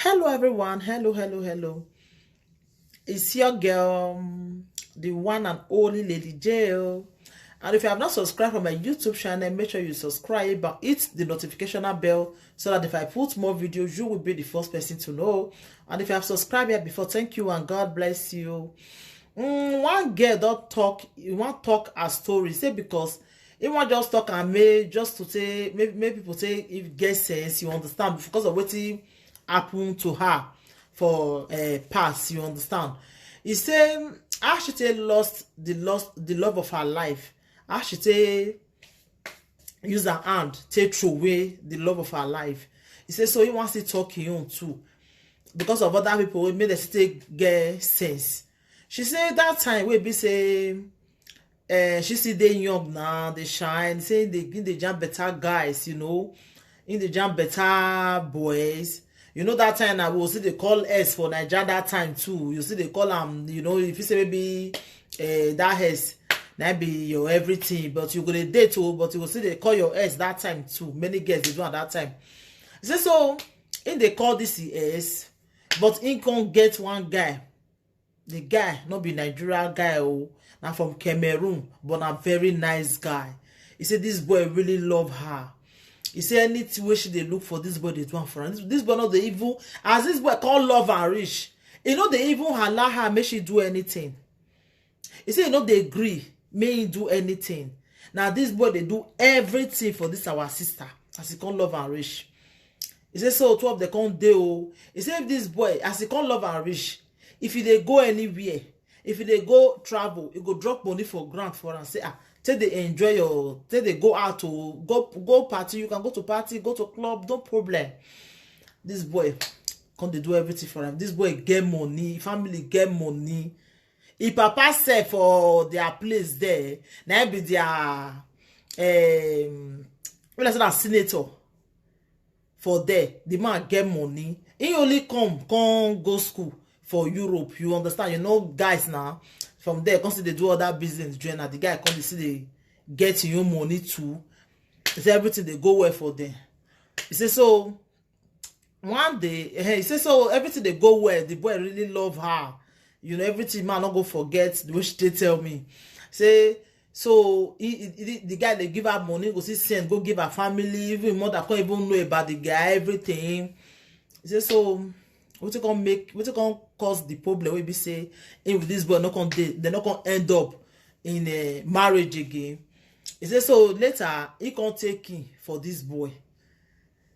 Hello everyone. Hello. It's your girl, the one and only Lady Jail. And if you have not subscribed for my YouTube channel, make sure you subscribe and hit the notification bell so that if I put more videos, you will be the first person to know. And if you have subscribed here before, thank you and God bless you. One girl don't talk, you want talk a story, say because it want just talk and make just to say, maybe people say if get sense, you understand, because of what happened to her for past, you understand. He say Ashite lost the love of her life. Ashite use her hand take throw away the love of her life. He say so he wants to talk him too because of other people wey make them still get sense. She say that time wey be say she see they young now, they shine, say they jam better guys, you know, in the jam better boys. You know that time I will see they call S for Nigeria that time too. You see they call you know, if you say maybe that S that be your everything, but you go to date too, but you will see they call your S that time too. Many girls they do at that time. Say so in they call this S, but in can get one guy. The guy not be Nigerian guy, oh, now from Cameroon, but a very nice guy. He said this boy really love her. He said anything way she they look for this boy they do for her. This boy not the evil, as this boy call love and rich. You know they even allow her make she do anything. He said you know they agree, may do anything. Now this boy they do everything for this our sister, as he call love and rich. He said so 12 they can't do. He said if this boy as he call love and rich, if they go anywhere, if they go travel, you go drop money for grant for and say take they enjoy your, take they go out to go party, you can go to party, go to club, no problem. This boy can't they do everything for him. This boy get money, family get money. If papa say for their place there, now be their when I say that senator for there, the man get money. He only come go school for Europe, you understand? You know, guys now from there, come see they do other business. Join the guy come see they get your money too. It's everything they go well for them. He say so. One day, he say so everything they go well. The boy really love her. You know everything. Man, not go forget the way she tell me. Say so the guy they give her money, go see send, go give her family. Even mother can't even know about the guy. Everything. He say so. What you gonna cause the problem? We be say if this boy not gonna date, they're not gonna end up in a marriage again. He say so later he can't take in for this boy.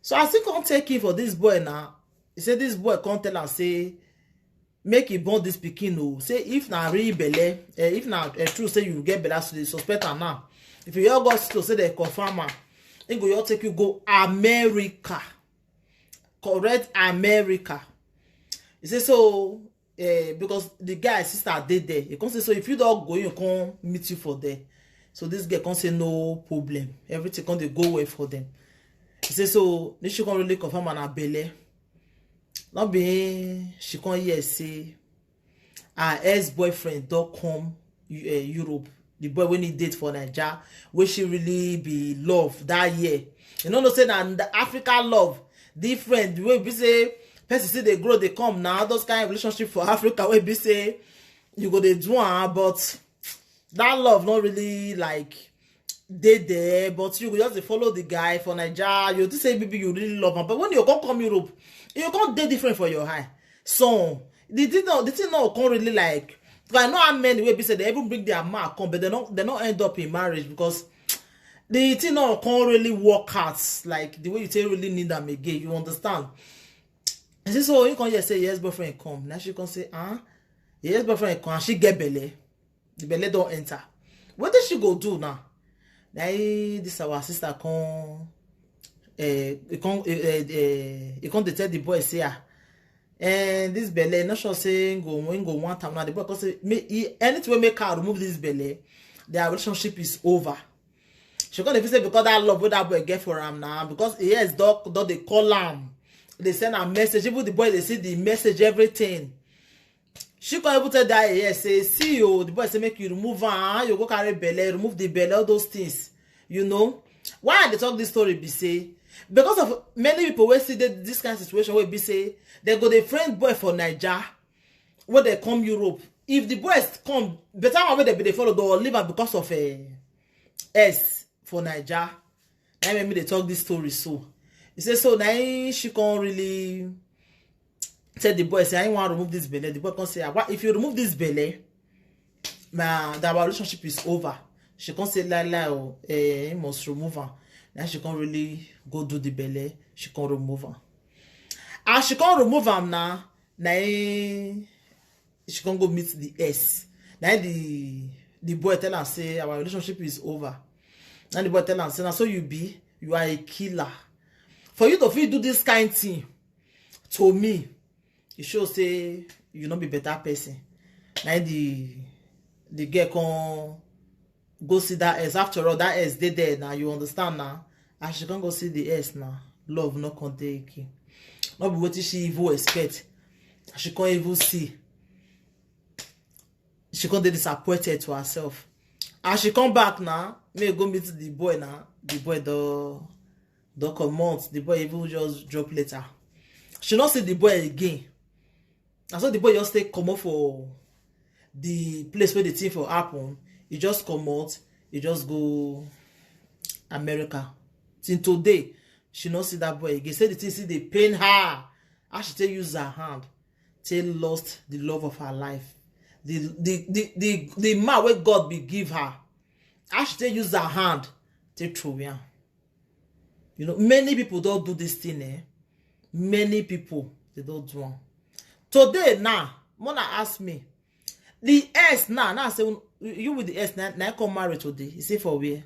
So as he can't take in for this boy now, he say this boy can't tell and say make he born this pikin o. Say if na real belle, if na true say you get belle, so they suspect her now. If you all got to say they confirm her, he go you take you go America, correct America. He say so because the guy sister did there. He can say so if you don't go, you can meet you for there. So this guy can say no problem. Everything can they go well for them. He say so this she can really confirm on her belly. Not be she can hear say her ex-boyfriend don't come Europe. The boy when he date for Nigeria, where she really be love that year. You know say that the African love different. The way we say person see they grow, they come now. Those kind of relationship for Africa where be say you go they do but that love not really like they there, but you go just dey follow the guy for Nigeria. You just say baby you really love him, but when you come Europe, you can't dey different for your eye. So the thing not come really like. I know how many way be say they even bring their mark come, but they not end up in marriage because the thing not can't really work out like the way you say really need them again. You understand? And so you can just say yes boyfriend come. Now she can say yes boyfriend come and she get belly. The belly don't enter. What did she go do now? Now this our sister come he can't tell the boy say and this belly not sure saying go one time now the boy can say anything will make her remove this belly, their relationship is over. She can't even say because that love what that boy get for him now because yes dog they call him. They send a message, even the boy they see the message, everything. She can't even tell that yes, say see you, the boy say make you remove her, you go carry belly, remove the belly, all those things. You know? Why they talk this story be say because of many people wey see this kind of situation wey be say they go dey friend boy for Naija wey they come Europe. If the boys come better one wey they be dey follow, they will leave am because of S for Naija. Na make me dey talk this story. So he say so now she can't really tell the boy say I want to remove this belly. The boy can say if you remove this belly, that our relationship is over. She can't say la he must remove her. Now she can't really go do the belly. She can't remove her. As she can't remove him now she can't go meet the S. Now the boy tell her say our relationship is over. Now the boy tell her say now so you are a killer. For you to feel do this kind thing to me, it shows say you not be better person. Now the girl can go see that S. After all, that S they there now. You understand now? As she can go see the S now, love not can take it. Not be what she even expect. She can't even see. She can't be disappointed to herself. As she come back now, may go meet the boy now. The boy don't come out. The boy even just drop later. She not see the boy again. And so the boy just come out for the place where the thing for happen. He just come out. He just go America. Till today, she not see that boy again. Say the thing see they pain her. As she use her hand, till lost the love of her life. The man where God be give her. As she use her hand, till throw him. You know, many people don't do this thing, Many people they don't do it. Today now, Mona ask me, the S now I say you with the S now come marry today. You say for where?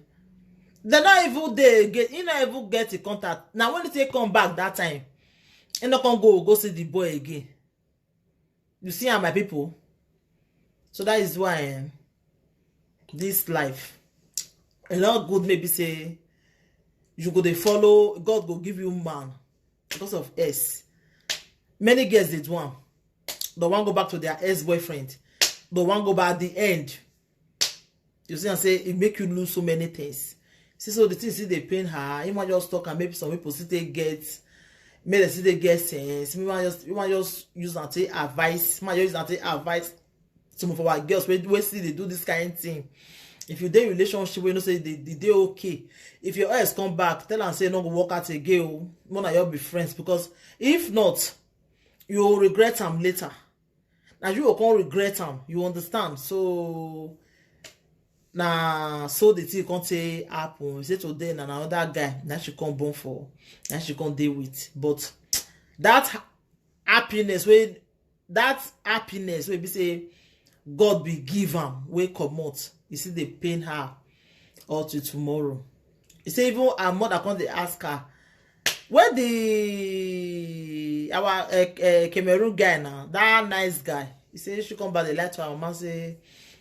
They not even they get you not even get in contact. Now when they come back that time, you not can go see the boy again. You see how my people. So that is why this life a lot good maybe say you go they follow God go give you man because of S. Many girls did one. They want go back to their ex-boyfriend. They want go back at the end. You see, I say it make you lose so many things. See, so the things see they pain her. You might just talk and maybe some people see they get, maybe they see they get sense. You might just use that to advice. You might use that to advice some of our girls we see they do this kind of thing. If you dey relationship, you know say they okay. If your ex come back, tell them say no go work out again. One of you be friends because if not, you will regret them later. Now you will come regret them. You understand? So now so the thing can't say happen. You say today and another guy that she come born for, that she can't deal with. But that happiness we be say God be give am wey comot. You see they pain her all to tomorrow. You say even her mother come dey ask her where our Cameroon guy now, that nice guy. He say she come back, they lie to her mama say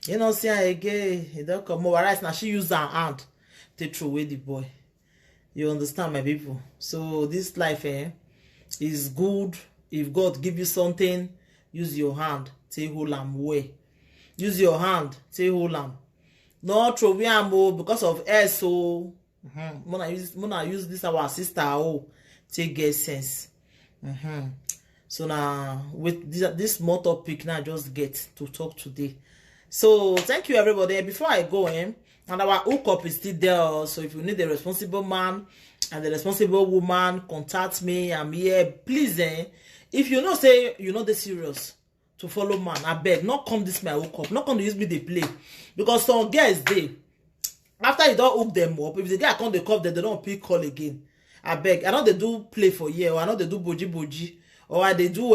you know see her again. He don't come over right now. She use her hand to throw away the boy. You understand my people? So this life is good. If God give you something, use your hand to hold am well. Use your hand to hold am. No throw away am because of S so. Mona use this our sister take get sense. So now with this small topic now just get to talk today. So thank you everybody. Before I go and our hookup is still there. So if you need a responsible man and a responsible woman, contact me. I'm here. Please if you know say you know the serious to follow man, I beg not come this my hookup. Not come to use me they play. Because some girls they after you don't hook them up, if the guy come they call them, they don't pick call again. I beg. I know they do play for year, or I know they do boji, or they do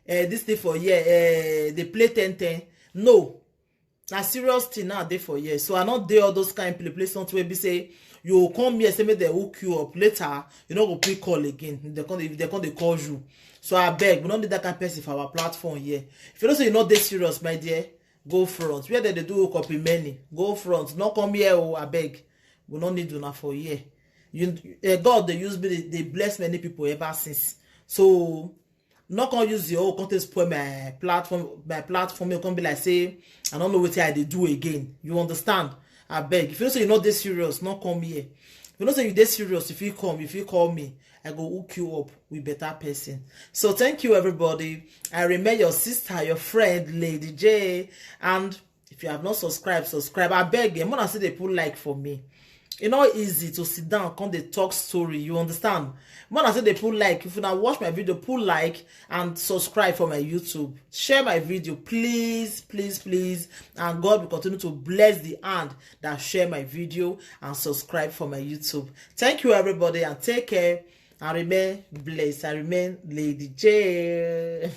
this thing for year. They play 10-10. No, na serious thing now they for years. So I not dey all those kind play something where be say you come here say make they hook you up later. You know go pick call again. If they come they call you. So I beg, we don't need that kind of person for our platform here. If you don't say you're not this serious, my dear, go front. Where they do copy many, go front. Not come here, I beg. We don't need to for here. God they use me, they bless many people ever since. So not gonna use your content spoil my platform. You can be like say, I don't know what I they do again. You understand? I beg. If you say you're not this serious, not come here. you know say you dey serious, if you come, if you call me, I go hook you up with better person. So thank you, everybody. I remain your sister, your friend, Lady J. And if you have not subscribed, subscribe. I beg you, I say they put like for me. It's not easy to sit down, come they talk story. You understand? When I say they put like, if you now watch my video, put like and subscribe for my YouTube. Share my video, please, please, please. And God will continue to bless the hand that share my video and subscribe for my YouTube. Thank you, everybody, and take care. I remain blessed. I remain Lady J.